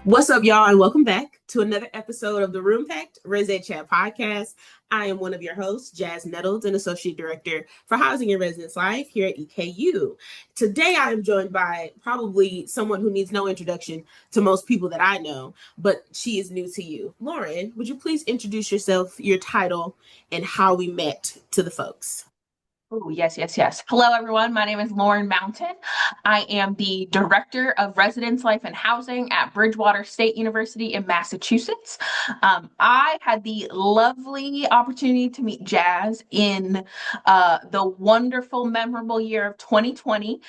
What's up, y'all, and welcome back to another episode of the Room Packed ResEdChat podcast. I am one of your hosts, Nettles, an Associate Director for Housing and Residence Life here at EKU. Today, I am joined by probably someone who needs no introduction to most people that I know, but she is new to you. Lauren, would you please introduce yourself, your title, and how we met to the folks? Oh, yes. Hello, everyone. My name is Lauren Mountain. I am the Director of Residence Life and Housing at Bridgewater State University in Massachusetts. I had the lovely opportunity to meet Jazz in the wonderful, memorable year of 2020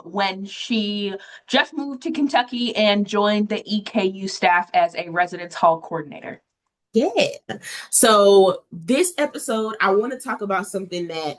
when she just moved to Kentucky and joined the EKU staff as a residence hall coordinator. Yeah. So this episode, I want to talk about something that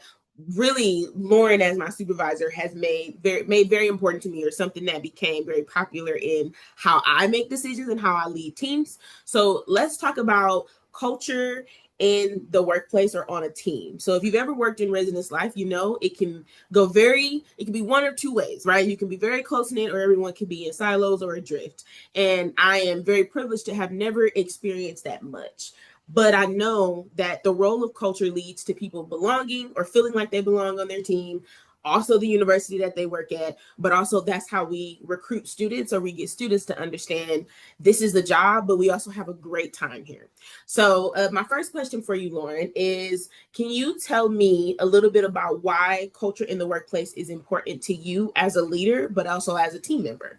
really Lauren, as my supervisor, has made very important to me, or something that became very popular in how I make decisions and how I lead teams. So let's talk about culture in the workplace or on a team. So if you've ever worked in residence life, you know it can it can be one or two ways, right? You can be very close knit, or everyone can be in silos or adrift. And I am very privileged to have never experienced that much. But I know that the role of culture leads to people belonging or feeling like they belong on their team, also the university that they work at, but also that's how we recruit students, or we get students to understand this is the job, but we also have a great time here. So my first question for you, Lauren, is can you tell me a little bit about why culture in the workplace is important to you as a leader, but also as a team member?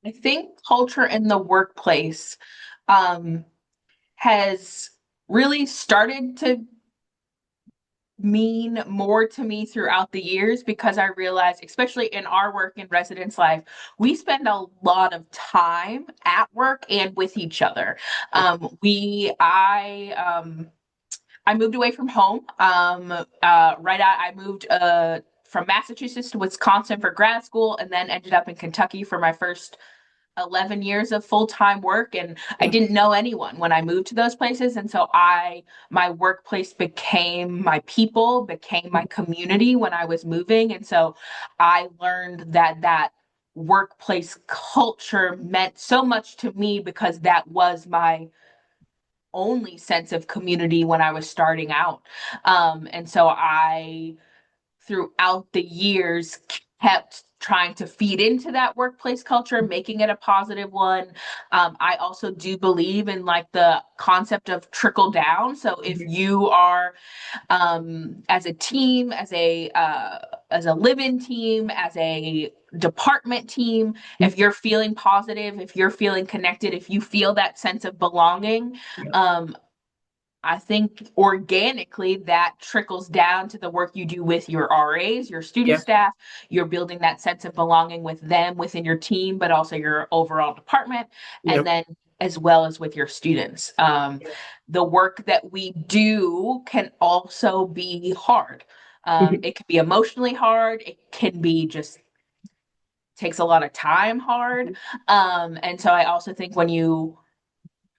I think culture in the workplace um, has really started to mean more to me throughout the years because I realized, especially in our work in residence life, we spend a lot of time at work and with each other. I moved away from home. I moved from Massachusetts to Wisconsin for grad school, and then ended up in Kentucky for my first 11 years of full-time work, and I didn't know anyone when I moved to those places. And so my workplace became my people, became my community when I was moving. And so I learned that workplace culture meant so much to me because that was my only sense of community when I was starting out. And so I throughout the years kept trying to feed into that workplace culture, making it a positive one. I also do believe in like the concept of trickle down. So if you are as a team, as a live-in team, as a department team, if you're feeling positive, if you're feeling connected, if you feel that sense of belonging, um, I think organically that trickles down to the work you do with your RAs, your student Yeah. staff. You're building that sense of belonging with them within your team, but also your overall department, Yeah. and then as well as with your students. The work that we do can also be hard. It can be emotionally hard. It can be just takes a lot of time hard. And so I also think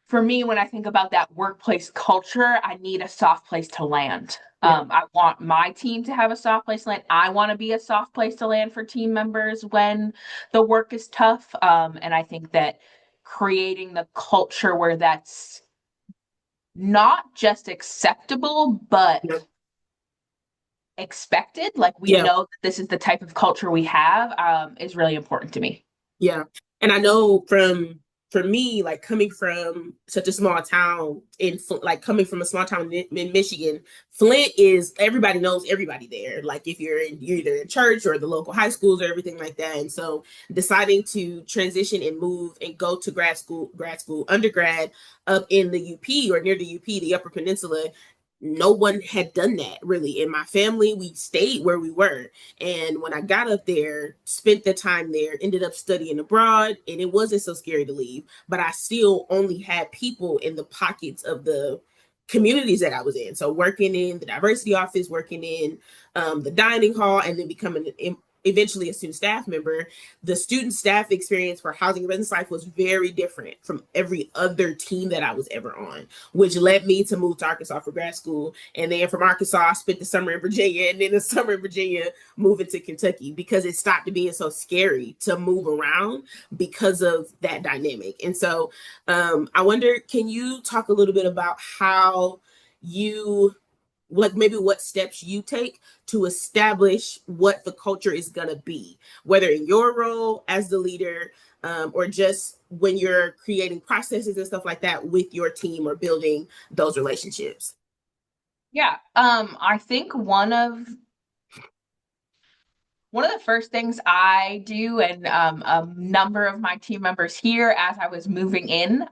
for me, when I think about that workplace culture, I need a soft place to land. Yeah. I want my team to have a soft place to land. I want to be a soft place to land for team members when the work is tough. And I think that creating the culture where that's not just acceptable, but Yeah. expected, like we Yeah. know that this is the type of culture we have, is really important to me. Yeah. And I know for me, like coming from such a small town like coming from a small town in Michigan, Flint is everybody knows everybody there. Like if you're either in church or the local high schools or everything like that. And so deciding to transition and move and go to undergrad up in the UP or near the UP, the Upper Peninsula, no one had done that really in my family. We stayed where we were, and when I got up there, spent the time there, ended up studying abroad, and it wasn't so scary to leave, but I still only had people in the pockets of the communities that I was in. So working in the diversity office, working in the dining hall, and then becoming eventually a student staff member, the student staff experience for Housing and Residence Life was very different from every other team that I was ever on, which led me to move to Arkansas for grad school. And then from Arkansas, I spent the summer in Virginia, and then the summer in Virginia moving to Kentucky, because it stopped being so scary to move around because of that dynamic. And so I wonder, can you talk a little bit about how you, like, maybe what steps you take to establish what the culture is going to be, whether in your role as the leader, or just when you're creating processes and stuff like that with your team or building those relationships? Yeah. I think one of the first things I do, and a number of my team members here as I was moving in,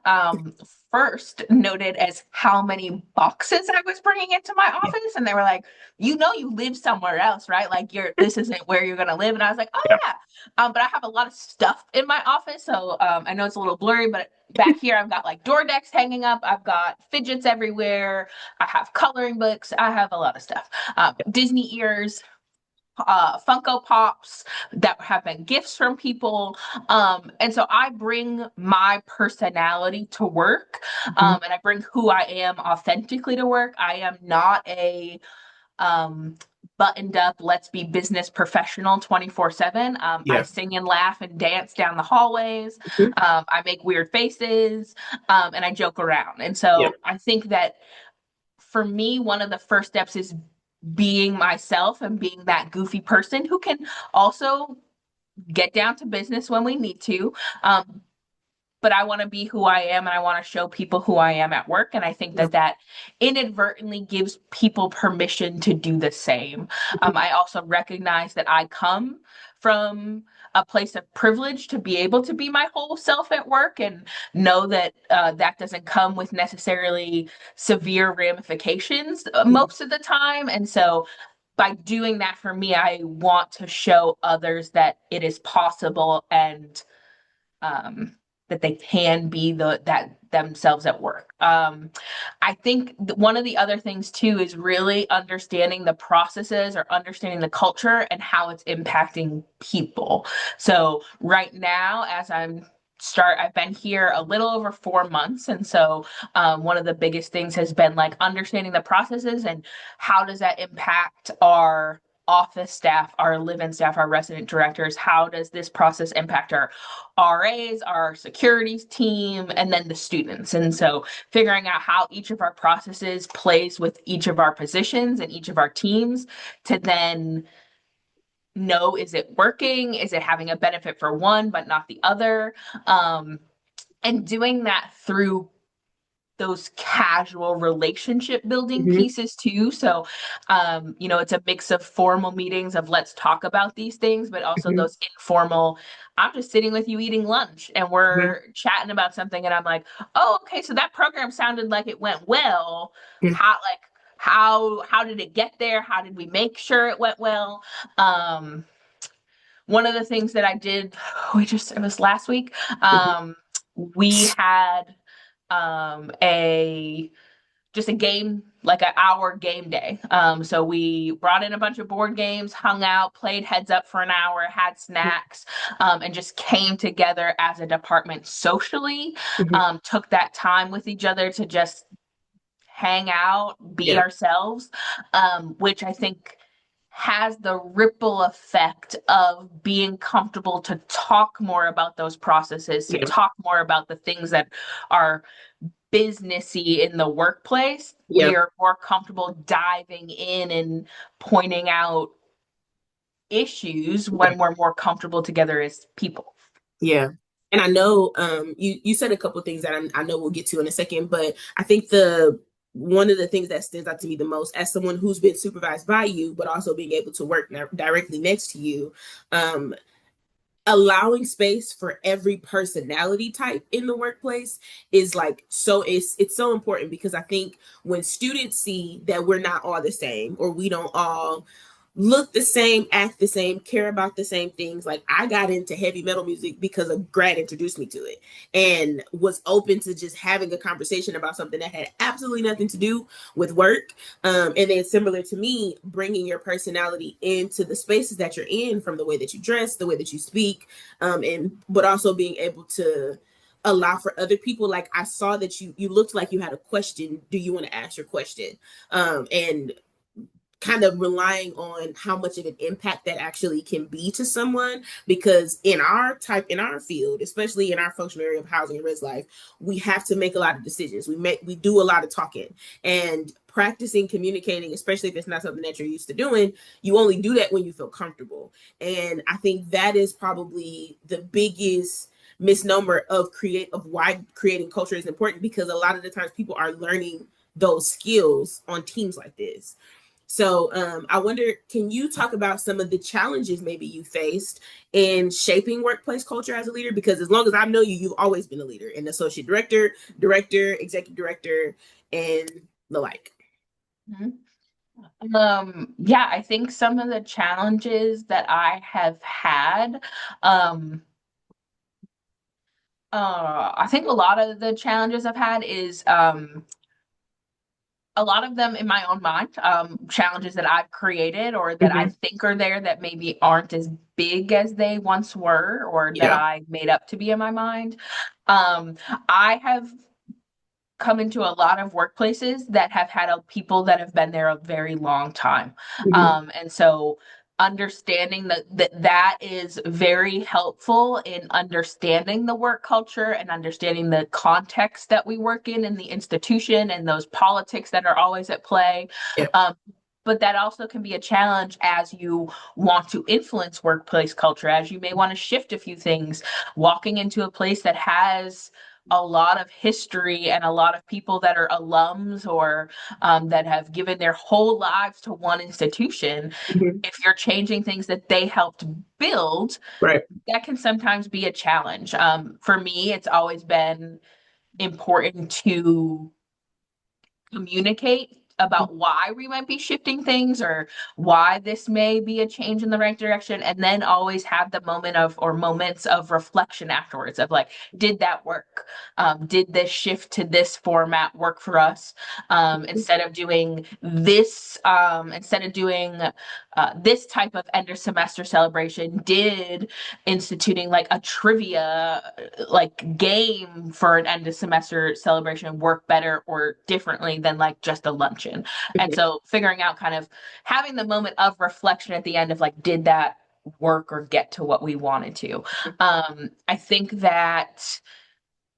first noted as how many boxes I was bringing into my office. And they were like, you know, you live somewhere else, right? Like, this isn't where you're going to live. And I was like, oh, Yeah. yeah. But I have a lot of stuff in my office. So I know it's a little blurry, but back here, I've got like door decks hanging up. I've got fidgets everywhere. I have coloring books. I have a lot of stuff. Disney ears, Funko Pops that have been gifts from people. And so I bring my personality to work, Mhm. and I bring who I am authentically to work. I am not a um, buttoned up, let's be business professional 24/7. I Yeah. sing and laugh and dance down the hallways. Mhm. I make weird faces, and I joke around. And Yeah. so I think that for me, one of the first steps is being myself and being that goofy person who can also get down to business when we need to. But I want to be who I am, and I want to show people who I am at work. And I think Yeah. that inadvertently gives people permission to do the same. I also recognize that I come from a place of privilege to be able to be my whole self at work, and know that that doesn't come with necessarily severe ramifications Mhm. most of the time. And so by doing that, for me, I want to show others that it is possible, and um, that they can be that themselves at work. I think one of the other things too is really understanding the processes, or understanding the culture and how it's impacting people. So right now, I've been here a little over 4 months. And so one of the biggest things has been like understanding the processes and how does that impact our office staff, our live-in staff, our resident directors. How does this process impact our RAs, our securities team, and then the students? And so figuring out how each of our processes plays with each of our positions and each of our teams, to then know, is it working? Is it having a benefit for one but not the other? Um, and doing that through those casual relationship building Mhm. pieces too. So, it's a mix of formal meetings of let's talk about these things, but also Mhm. those informal, I'm just sitting with you eating lunch and Mhm. we're chatting about something. And I'm like, oh, okay, so that program sounded like it went well. Mhm. How did it get there? How did we make sure it went well? Um, One of the things that I did, it was last week. Mhm. We had a just a game, like an hour game day. So we brought in a bunch of board games, hung out, played heads up for an hour, had snacks, and just came together as a department socially. Mhm. Took that time with each other to just hang out, be Yeah. ourselves, which I think has the ripple effect of being comfortable to talk more about those processes, to Yeah. talk more about the things that are businessy in the workplace. Yeah. We are more comfortable diving in and pointing out issues Yeah. when we're more comfortable together as people. Yeah. And I know you said a couple of things that I know we'll get to in a second, but I think the one of the things that stands out to me the most as someone who's been supervised by you, but also being able to work directly next to you, um, allowing space for every personality type in the workplace is like, so it's so important, because I think when students see that we're not all the same, or we don't all look the same, act the same, care about the same things. Like I got into heavy metal music because a grad introduced me to it and was open to just having a conversation about something that had absolutely nothing to do with work. And then similar to me, bringing your personality into the spaces that you're in, from the way that you dress, the way that you speak, and but also being able to allow for other people. Like I saw that you looked like you had a question. Do you want to ask your question? And kind of relying on how much of an impact that actually can be to someone, because in our field, especially in our functional area of housing and res life, we have to make a lot of decisions. We do a lot of talking, and practicing communicating, especially if it's not something that you're used to doing, you only do that when you feel comfortable. And I think that is probably the biggest misnomer of why creating culture is important, because a lot of the times people are learning those skills on teams like this. So I wonder, can you talk about some of the challenges maybe you faced in shaping workplace culture as a leader? Because as long as I know you, you've always been a leader, an associate director, director, executive director, and the like. Yeah, I think some of the challenges that I have had, um, I think a lot of the challenges I've had is a lot of them in my own mind, challenges that I've created or that I Mm-hmm. think are there that maybe aren't as big as they once were or that Yeah. I made up to be in my mind. Um, I have come into a lot of workplaces that have had people that have been there a very long time. Mm-hmm. And so understanding that is very helpful in understanding the work culture and understanding the context that we work in the institution and those politics that are always at play. Yeah. Um, but that also can be a challenge as you want to influence workplace culture, as you may want to shift a few things, walking into a place that has a lot of history and a lot of people that are alums or that have given their whole lives to one institution. Mm-hmm. If you're changing things that they helped build, Right. that can sometimes be a challenge. For me, it's always been important to communicate about why we might be shifting things or why this may be a change in the right direction, and then always have the moment of or moments of reflection afterwards of like, did that work? Did this shift to this format work for us? Instead of doing this type of end of semester celebration, did instituting like a trivia like game for an end of semester celebration work better or differently than like just a luncheon? And Mm-hmm. so figuring out kind of having the moment of reflection at the end of like, did that work or get to what we wanted to? I think that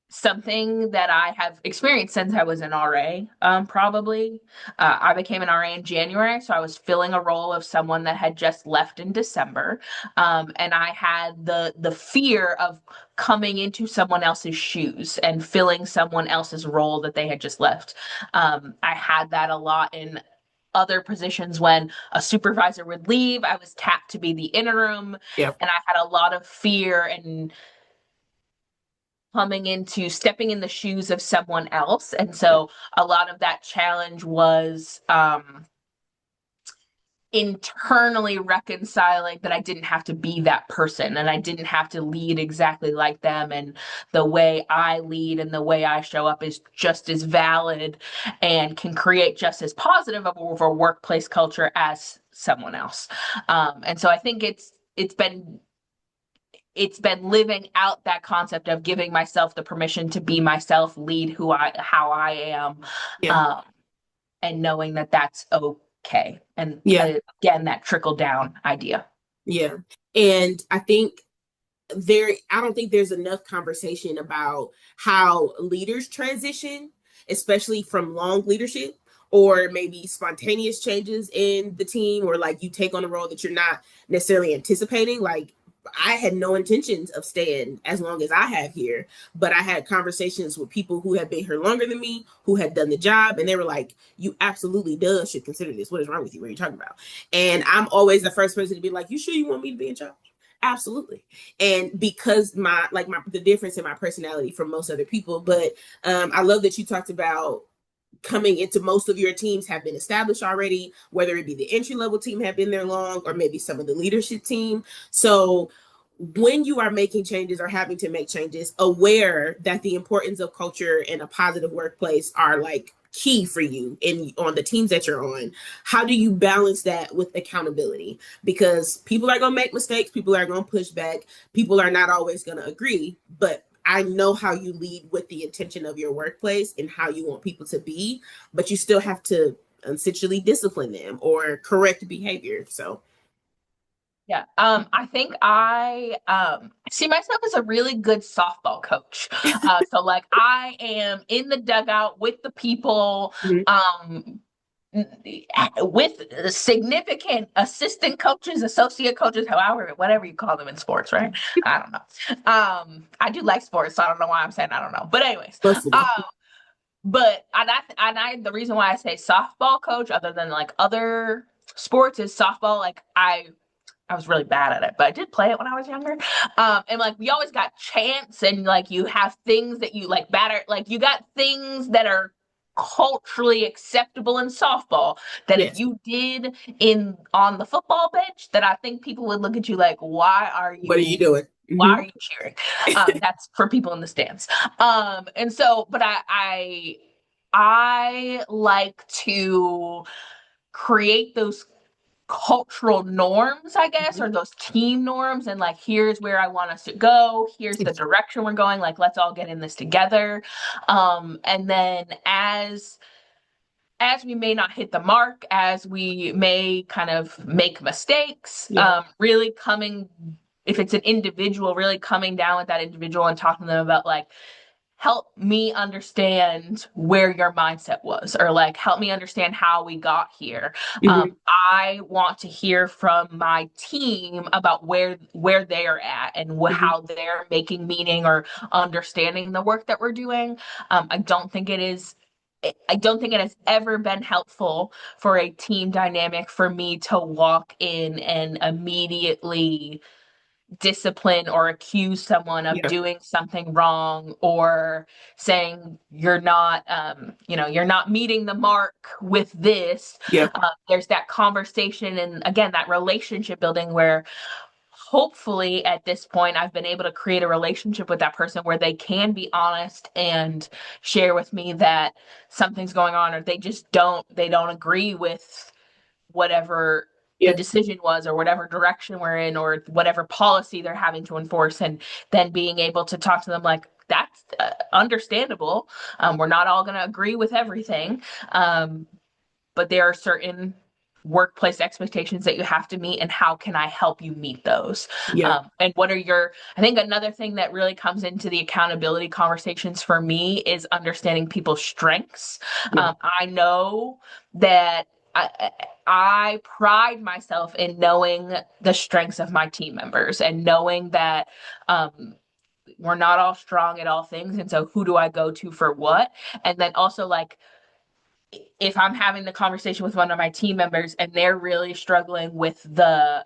something that I have experienced since I was an RA, probably. I became an RA in January, so I was filling a role of someone that had just left in December, and I had the fear of coming into someone else's shoes and filling someone else's role that they had just left. I had that a lot in other positions when a supervisor would leave. I was tapped to be the interim, Yeah. and I had a lot of fear and coming into stepping in the shoes of someone else. And so a lot of that challenge was internally reconciling that I didn't have to be that person and I didn't have to lead exactly like them. And the way I lead and the way I show up is just as valid and can create just as positive of a workplace culture as someone else. And so I think it's been living out that concept of giving myself the permission to be myself, lead how I am, Yeah. um, and knowing that that's okay. And Yeah. again, that trickle down idea. Yeah. And I don't think there's enough conversation about how leaders transition, especially from long leadership or maybe spontaneous changes in the team, or like you take on a role that you're not necessarily anticipating. Like I had no intentions of staying as long as I have here, but I had conversations with people who had been here longer than me, who had done the job, and they were like, "You absolutely should consider this. What is wrong with you? What are you talking about?" And I'm always the first person to be like, "You sure you want me to be in charge?" Absolutely. And because the difference in my personality from most other people. But I love that you talked about coming into, most of your teams have been established already, whether it be the entry level team have been there long, or maybe some of the leadership team. So when you are making changes or having to make changes, aware that the importance of culture and a positive workplace are like key for you in on the teams that you're on. How do you balance that with accountability? Because people are going to make mistakes, people are going to push back, people are not always going to agree, but I know how you lead with the intention of your workplace and how you want people to be, but you still have to essentially discipline them or correct behavior. So Yeah. I think I see myself as a really good softball coach. So like I am in the dugout with the people, mhm. with significant assistant coaches, associate coaches, however, whatever you call them in sports, right? I don't know. I do like sports, so I don't know why I'm saying I don't know. But anyways, Flexible. but the reason why I say softball coach, other than like other sports, is softball. Like I was really bad at it, but I did play it when I was younger. And like we always got chants, and like you have things that you like batter, like you got things that are culturally acceptable in softball that if Yes. you did in on the football bench, that I think people would look at you like, What are you doing? why Mm-hmm. are you cheering? That's for people in the stands. And so, but I like to create those cultural norms, I guess, Mm-hmm. or those team norms, and like here's where I want us to go, here's the direction we're going, like let's all get in this together. And then as we may not hit the mark, as we may kind of make mistakes, Yeah. really coming, if it's an individual, really coming down with that individual and talking to them about like, help me understand where your mindset was, or like help me understand how we got here. Mm-hmm. I want to hear from my team about where they are at and Mm-hmm. how they're making meaning or understanding the work that we're doing. I don't think it has ever been helpful for a team dynamic for me to walk in and immediately discipline or accuse someone of Yeah. doing something wrong, or saying you're not meeting the mark with this. Yeah. There's that conversation and again that relationship building where hopefully at this point I've been able to create a relationship with that person where they can be honest and share with me that something's going on, or they don't agree with whatever the Yeah. decision was, or whatever direction we're in, or whatever policy they're having to enforce, and then being able to talk to them like that's understandable. We're not all going to agree with everything, but there are certain workplace expectations that you have to meet, and how can I help you meet those? Yeah. And what are your, I think another thing that really comes into the accountability conversations for me is understanding people's strengths. Yeah. I know that I pride myself in knowing the strengths of my team members and knowing that we're not all strong at all things, and so who do I go to for what? And then also like if I'm having the conversation with one of my team members and they're really struggling with the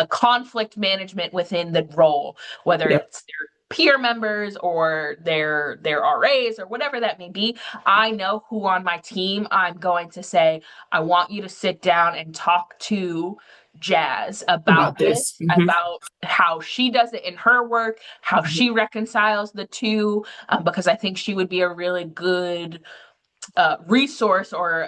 conflict management within the role, whether Yeah. it's their peer members or their RAs or whatever that may be, I know who on my team I'm going to say, I want you to sit down and talk to Jazz About about this, this. Mm-hmm. about how she does it in her work, how Mm-hmm. she reconciles the two, because I think she would be a really good resource, or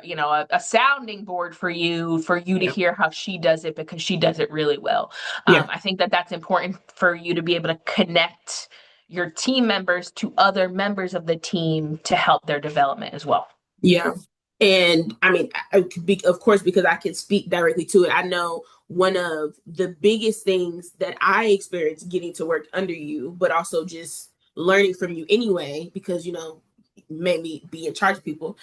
a sounding board for you to Yeah. hear how she does it, because she does it really well. Yeah. I think that that's important for you to be able to connect your team members to other members of the team to help their development as well. Yeah. And I mean, of course, because I can speak directly to it, I know one of the biggest things that I experienced getting to work under you, but also just learning from you anyway, because, made me be in charge of people,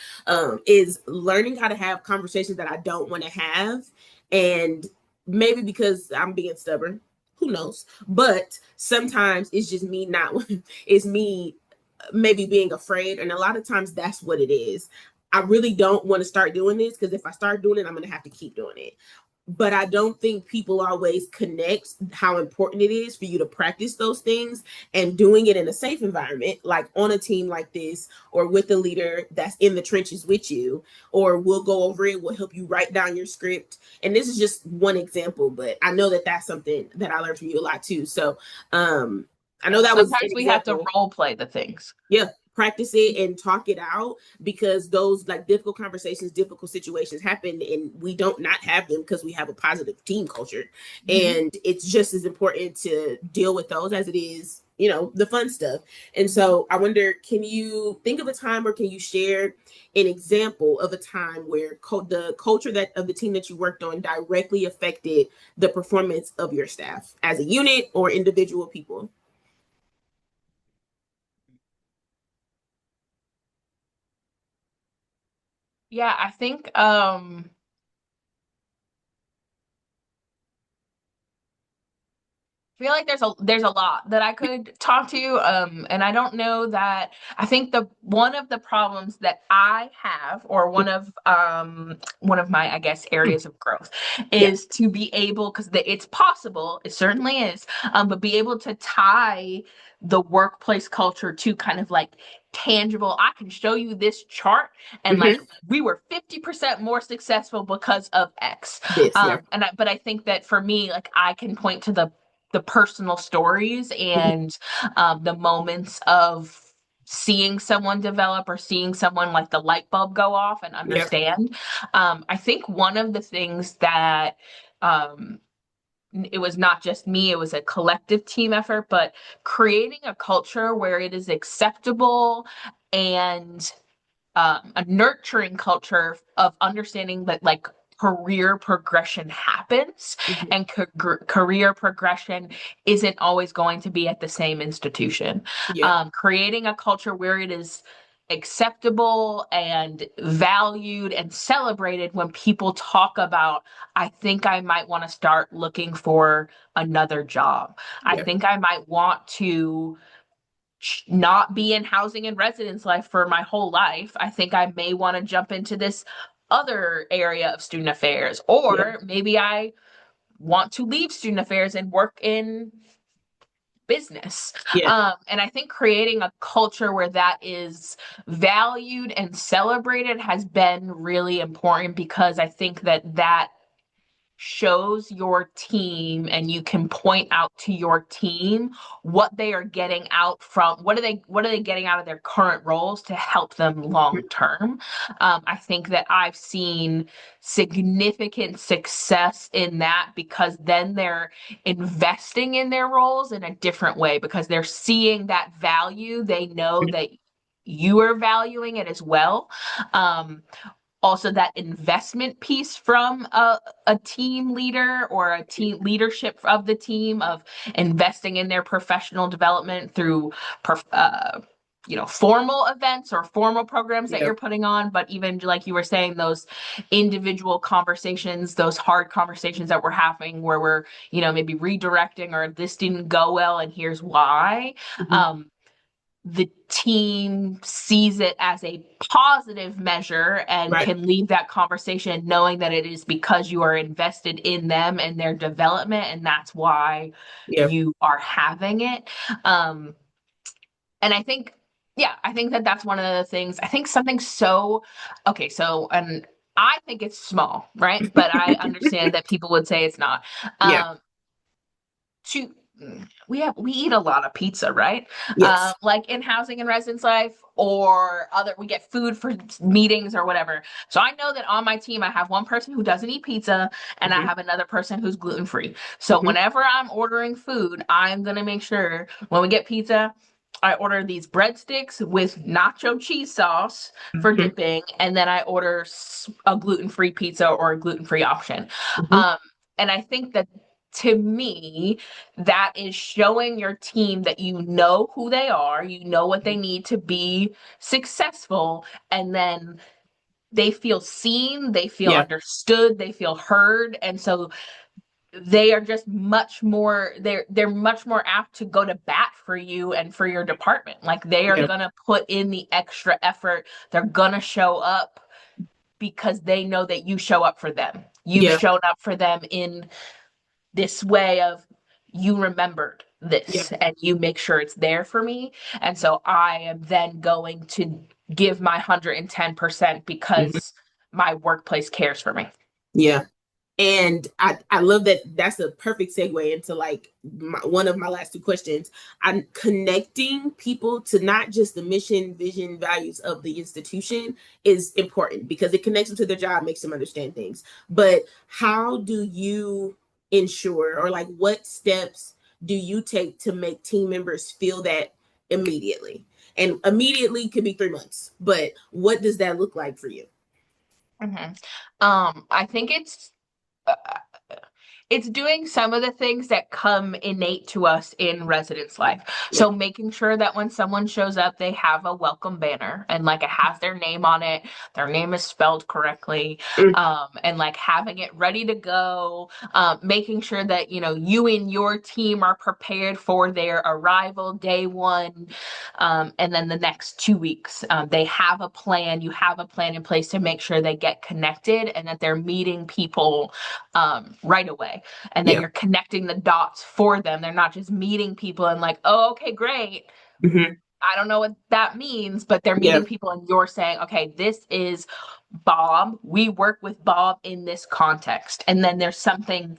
is learning how to have conversations that I don't want to have. And maybe because I'm being stubborn, who knows? But sometimes it's just me not, it's me maybe being afraid. And a lot of times that's what it is. I really don't want to start doing this because if I start doing it, I'm going to have to keep doing it. but I don't think people always connect how important it is for you to practice those things and doing it in a safe environment, like on a team like this, or with a leader that's in the trenches with you, or we'll go over it, we'll help you write down your script. And this is just one example, but I know that that's something that I learned from you a lot too. So I know Yeah, that was an sometimes we have to example. role play the things. Yeah, practice it and talk it out, because those like difficult conversations, difficult situations happen, and we don't not have them because we have a positive team culture. Mm-hmm. And it's just as important to deal with those as it is, the fun stuff. And so I wonder, can you think of a time, or can you share an example of a time where the culture that of the team that you worked on directly affected the performance of your staff as a unit or individual people? Yeah, I think feel like there's a lot that I could talk to, and I don't know that. I think the one of the problems that I have, or one of my, I guess, areas of growth, Yeah. is to be able, because it's possible, it certainly is, but be able to tie the workplace culture to kind of like tangible. I can show you this chart, and like Hmm. we were 50% more successful because of X. This, yeah. But I think that for me, like I can point to the personal stories Mhm. and the moments of seeing someone develop, or seeing someone like the light bulb go off and Yep. understand. I think one of the things that um, it was not just me, it was a collective team effort, but creating a culture where it is acceptable and a nurturing culture of understanding that like career progression happens, Hmm. and career progression isn't always going to be at the same institution. Yep. Creating a culture where it is acceptable and valued and celebrated when people talk about, I think I might want to start looking for another job. I Yep. think I might want to not be in housing and residence life for my whole life. I think I may want to jump into this other area of student affairs, Yep. or maybe I want to leave student affairs and work in business. Yeah. And I think creating a culture where that is valued and celebrated has been really important, because I think that shows your team, and you can point out to your team what they are getting out from, what are they getting out of their current roles to help them long term. I think that I've seen significant success in that, because then they're investing in their roles in a different way, because they're seeing that value. They know that you are valuing it as well. um, Also, that investment piece from a team leader, or a team leadership of the team, of investing in their professional development through formal events or formal programs that you're Yep. putting on, but even like you were saying, those individual conversations, those hard conversations that we're having, where we're maybe redirecting, or this didn't go well and here's why. Hmm. um, the team sees it as a positive measure and Right. can leave that conversation knowing that it is because you are invested in them and their development, and that's why Yep. you are having it. um and I think, yeah, I think that that's one of the things. I think something so, okay, so, and I think it's small, right? But I understand that people would say it's not. Yeah. um to we eat a lot of pizza, right? Yes. Like in housing and residence life, or other, we get food for meetings or whatever. So I know that on my team I have one person who doesn't eat pizza, and I Hmm. have another person who's gluten free. So Hmm. whenever I'm ordering food, I'm gonna make sure when we get pizza, I order these breadsticks with nacho cheese sauce for Hmm. dipping, and then I order a gluten free pizza or a gluten free option. Hmm. Um, and I think that, to me, that is showing your team that you know who they are, you know what they need to be successful, and then they feel seen, they feel Yeah. understood, they feel heard, and so they are just much more, they're much more apt to go to bat for you and for your department. Like they are Yeah. going to put in the extra effort. They're going to show up because they know that you show up for them. You've Yeah. shown up for them in this way of you remembered Yeah. this and you make sure it's there for me. And so I am then going to give my 110% Mhm. because my workplace cares for me. Yeah. And I love that. That's a perfect segue into like one of my last two questions. I'm connecting people to not just the mission, vision, values of the institution is important because it connects them to their job, makes them understand things. But how do you ensure, or like what steps do you take to make team members feel that immediately? And immediately could be 3 months, but what does that look like for you? Mhm. I think uh, it's doing some of the things that come innate to us in residence life. Yeah. So making sure that when someone shows up, they have a welcome banner and like it has their name on it, their name is spelled correctly, Mm, and like having it ready to go, making sure that you and your team are prepared for their arrival day one, and then the next 2 weeks. They have a plan. You have a plan in place to make sure they get connected and that they're meeting people right away. And then yeah. you're connecting the dots for them. They're not just meeting people and like, oh, okay, great. Hmm. I don't know what that means, but they're Yeah. meeting people and you're saying, okay, this is Bob. We work with Bob in this context. And then there's something,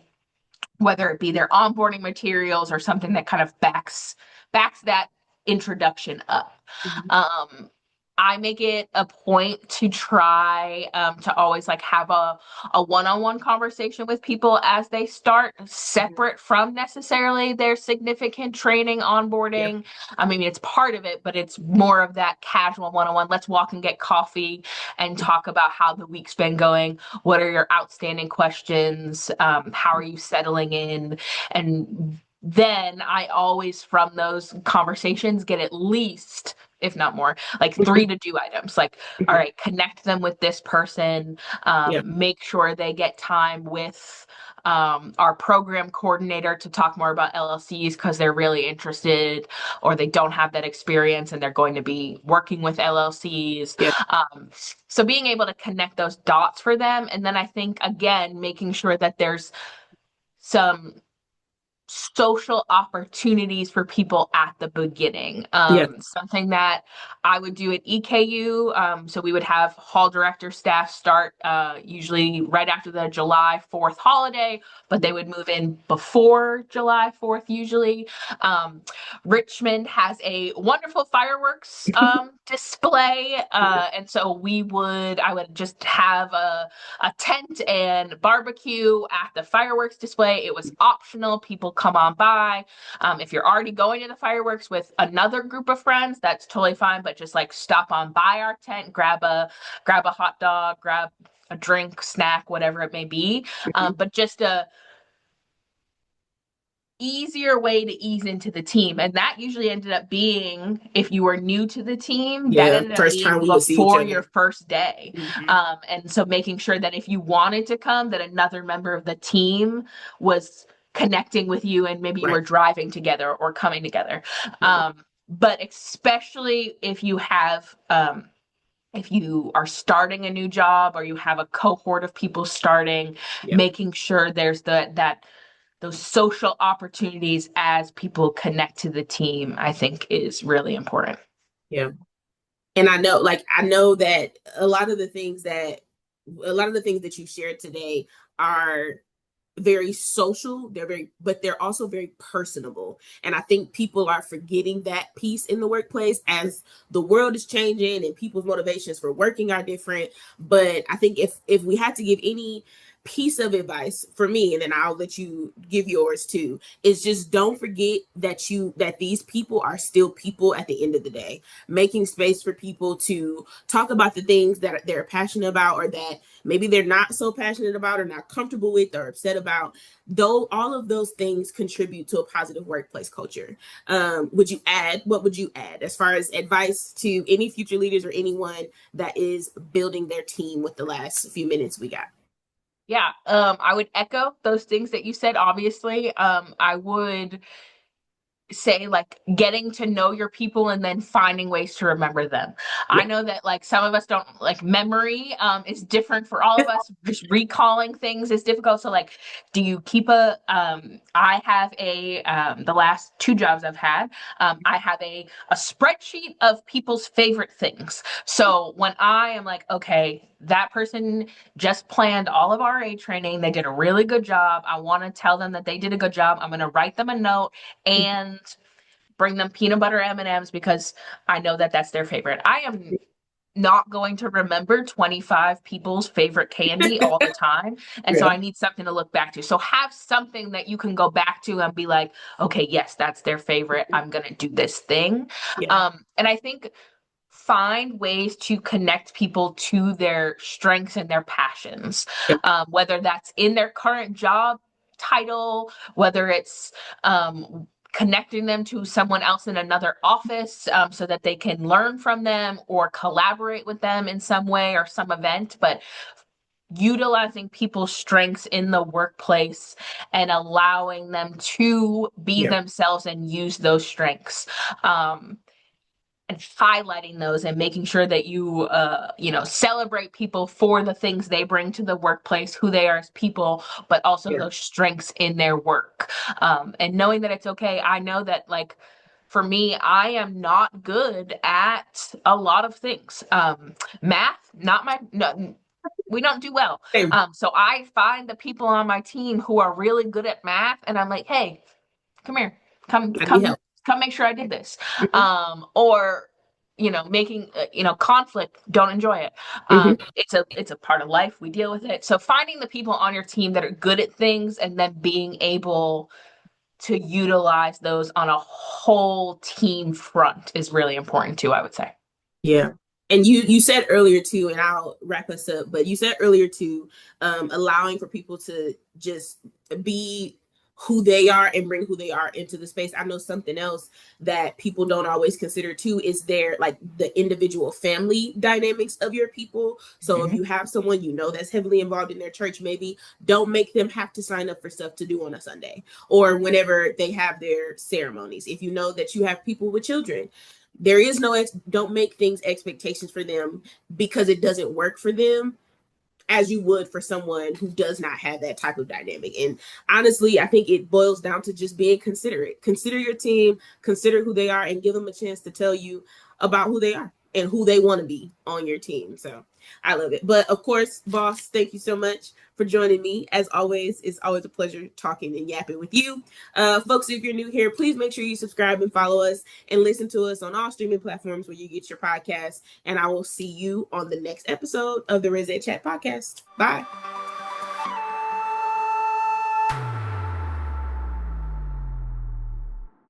whether it be their onboarding materials or something that kind of backs that introduction up. Mhm. Um, I make it a point to try to always like have a one-on-one conversation with people as they start, Mhm. separate from necessarily their significant training Yeah. onboarding. I mean, it's part of it, but it's more of that casual one-on-one. Let's walk and get coffee and talk about how the week's been going. What are your outstanding questions? How are you settling in? And then I always, from those conversations, get at least, if not more, like Mhm. 3 to-do items. Like, all Mhm. right, connect them with this person, Yeah. make sure they get time with our program coordinator to talk more about LLCs because they're really interested or they don't have that experience and they're going to be working with LLCs. Yeah. So being able to connect those dots for them. And then I think, again, making sure that there's some social opportunities for people at the beginning. Yeah. Something that I would do at EKU. So we would have hall director staff start usually right after the July 4th holiday, but they would move in before July 4th usually. Um, Richmond has a wonderful fireworks display. And so I would just have a tent and barbecue at the fireworks display. It was optional. People come on by. If you're already going to the fireworks with another group of friends, that's totally fine. But just like stop on by our tent, grab a hot dog, grab a drink, snack, whatever it may be. Mhm. But just a easier way to ease into the team. And that usually ended up being, if you were new to the team, that Yeah. ended up First being time we would see each before your other. first day. Hmm. And so making sure that if you wanted to come, that another member of the team was connecting with you and maybe you Right. were driving together or coming together. Yeah. But especially if you are starting a new job or you have a cohort of people starting, Yeah. making sure there's that those social opportunities as people connect to the team, I think is really important. Yeah. And I know that a lot of the things that you shared today are very social. But they're also very personable. And I think people are forgetting that piece in the workplace as the world is changing and people's motivations for working are different. But I think if we had to give any piece of advice for me, and then I'll let you give yours too, is just don't forget that these people are still people at the end of the day, making space for people to talk about the things that they're passionate about or that maybe they're not so passionate about or not comfortable with or upset about. Though all of those things contribute to a positive workplace culture. What would you add as far as advice to any future leaders or anyone that is building their team with the last few minutes we got? Yeah, I would echo those things that you said, obviously. I would say like getting to know your people and then finding ways to remember them. I Yeah. know that like some of us don't like memory is different for all of us. Just recalling things is difficult. So like, do you keep a I have a the last two jobs I've had, I have a spreadsheet of people's favorite things. So when I am like, okay, that person just planned all of RA training, they did a really good job, I want to tell them that they did a good job, I'm going to write them a note and bring them peanut butter M&Ms because I know that that's their favorite. I am not going to remember 25 people's favorite candy all the time. And so Yeah. I need something to look back to. So have something that you can go back to and be like, okay, yes, that's their favorite. I'm going to do this thing. Yeah. And I think find ways to connect people to their strengths and their passions, Yeah. whether that's in their current job title, whether it's connecting them to someone else in another office so that they can learn from them or collaborate with them in some way or some event. But utilizing people's strengths in the workplace and allowing them to be Yeah. themselves and use those strengths. And highlighting those and making sure that you celebrate people for the things they bring to the workplace, who they are as people, but also Yeah. those strengths in their work, and knowing that it's okay. I know that like for me, I am not good at a lot of things. Math, not my no, we don't do well. Same. So I find the people on my team who are really good at math and I'm like, hey, come here, come I need come help. come make sure I did this. Mhm. Or making conflict, don't enjoy it. Mhm. It's a part of life, we deal with it. So finding the people on your team that are good at things and then being able to utilize those on a whole team front is really important too, I would say. Yeah. And you said earlier too, and I'll wrap us up, but you said earlier too, allowing for people to just be who they are and bring who they are into the space. I know something else that people don't always consider too is their like the individual family dynamics of your people. So if Mhm. you have someone you know that's heavily involved in their church, maybe don't make them have to sign up for stuff to do on a Sunday or whenever they have their ceremonies. If you know that you have people with children, there is no don't make things expectations for them because it doesn't work for them as you would for someone who does not have that type of dynamic. And honestly, I think it boils down to just being considerate. Consider your team, consider who they are, and give them a chance to tell you about who they are and who they want to be on your team. So I love it. But of course, boss, thank you so much for joining me. As always, it's always a pleasure talking and yapping with you. Folks, if you're new here, please make sure you subscribe and follow us and listen to us on all streaming platforms where you get your podcasts. And I will see you on the next episode of the ResEdChat podcast. Bye.